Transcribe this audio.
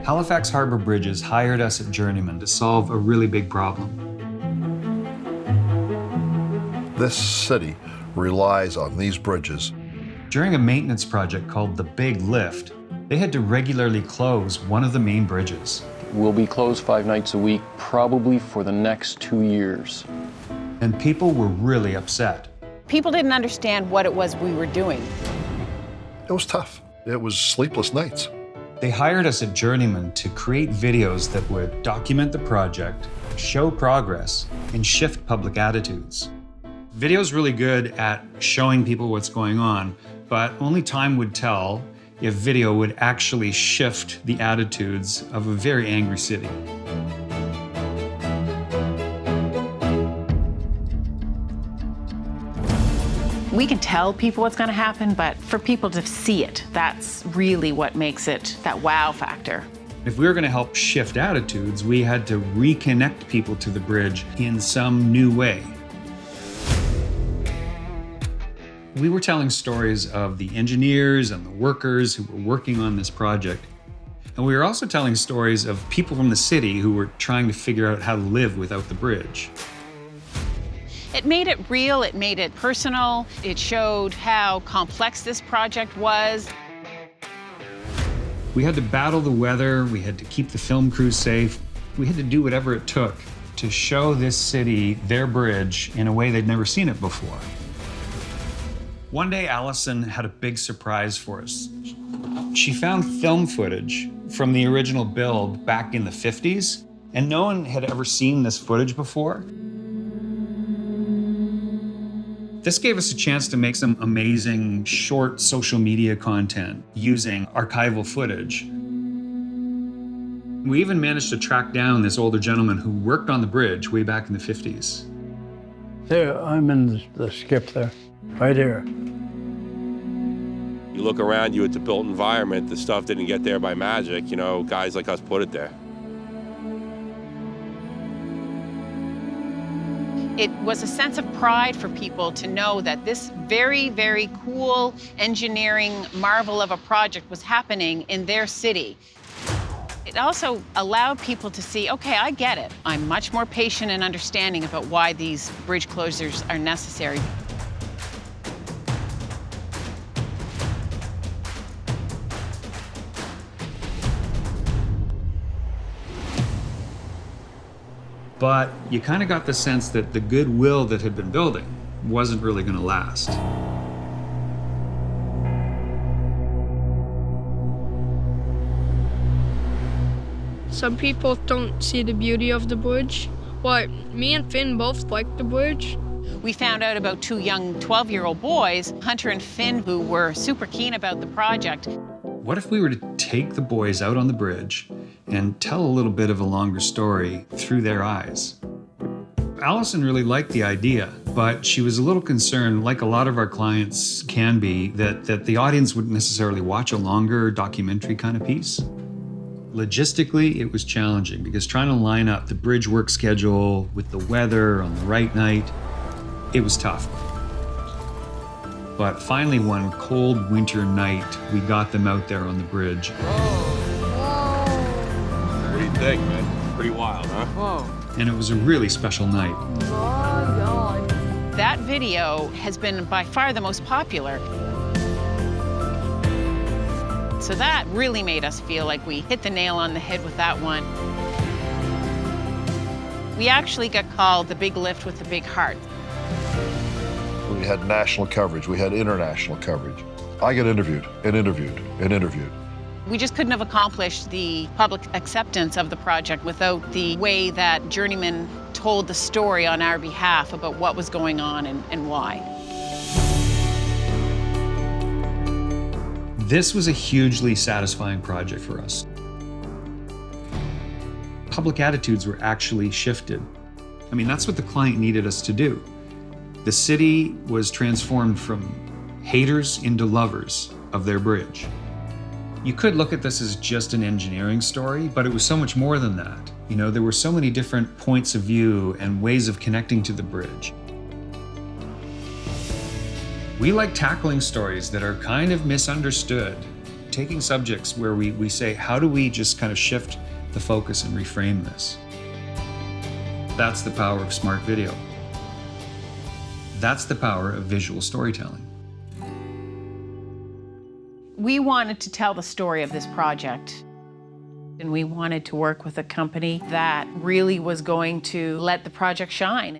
Halifax Harbour Bridges hired us at Journeyman to solve a really big problem. This city relies on these bridges. During a maintenance project called TheBigLift, they had to regularly close one of the main bridges. We'll be closed 5 nights a week, probably for the next 2 years. And people were really upset. People didn't understand what it was we were doing. It was tough. It was sleepless nights. They hired us at Journeyman to create videos that would document the project, show progress, and shift public attitudes. Video's really good at showing people what's going on, but only time would tell if video would actually shift the attitudes of a very angry city. We can tell people what's going to happen, but for people to see it, that's really what makes it that wow factor. If we were going to help shift attitudes, we had to reconnect people to the bridge in some new way. We were telling stories of the engineers and the workers who were working on this project. And we were also telling stories of people from the city who were trying to figure out how to live without the bridge. It made it real, it made it personal, it showed how complex this project was. We had to battle the weather, we had to keep the film crew safe, we had to do whatever it took to show this city their bridge in a way they'd never seen it before. One day, Allison had a big surprise for us. She found film footage from the original build back in the 50s, and no one had ever seen this footage before. This gave us a chance to make some amazing short social media content using archival footage. We even managed to track down this older gentleman who worked on the bridge way back in the 50s. There, I'm in the skip there, right here. You look around you at the built environment, the stuff didn't get there by magic, you know, guys like us put it there. It was a sense of pride for people to know that this very, very cool engineering marvel of a project was happening in their city. It also allowed people to see, okay, I get it. I'm much more patient and understanding about why these bridge closures are necessary. But you kind of got the sense that the goodwill that had been building wasn't really going to last. Some people don't see the beauty of the bridge. Well, me and Finn both like the bridge. We found out about 2 young 12-year-old boys, Hunter and Finn, who were super keen about the project. What if we were to take the boys out on the bridge and tell a little bit of a longer story through their eyes? Allison really liked the idea, but she was a little concerned, like a lot of our clients can be, that the audience wouldn't necessarily watch a longer documentary kind of piece. Logistically, it was challenging because trying to line up the bridge work schedule with the weather on the right night, it was tough. But finally, one cold winter night, we got them out there on the bridge. What do you think, man? Pretty wild, huh? Whoa. And it was a really special night. Oh, God. That video has been by far the most popular. So that really made us feel like we hit the nail on the head with that one. We actually got called the big lift with the big heart. We had national coverage. We had international coverage. I got interviewed and interviewed and interviewed. We just couldn't have accomplished the public acceptance of the project without the way that Journeyman told the story on our behalf about what was going on and why. This was a hugely satisfying project for us. Public attitudes were actually shifted. I mean, that's what the client needed us to do. The city was transformed from haters into lovers of their bridge. You could look at this as just an engineering story, but it was so much more than that. You know, there were so many different points of view and ways of connecting to the bridge. We like tackling stories that are kind of misunderstood taking subjects where we say, how do we just kind of shift the focus and reframe this? That's the power of smart video. That's the power of visual storytelling. We wanted to tell the story of this project, and we wanted to work with a company that really was going to let the project shine.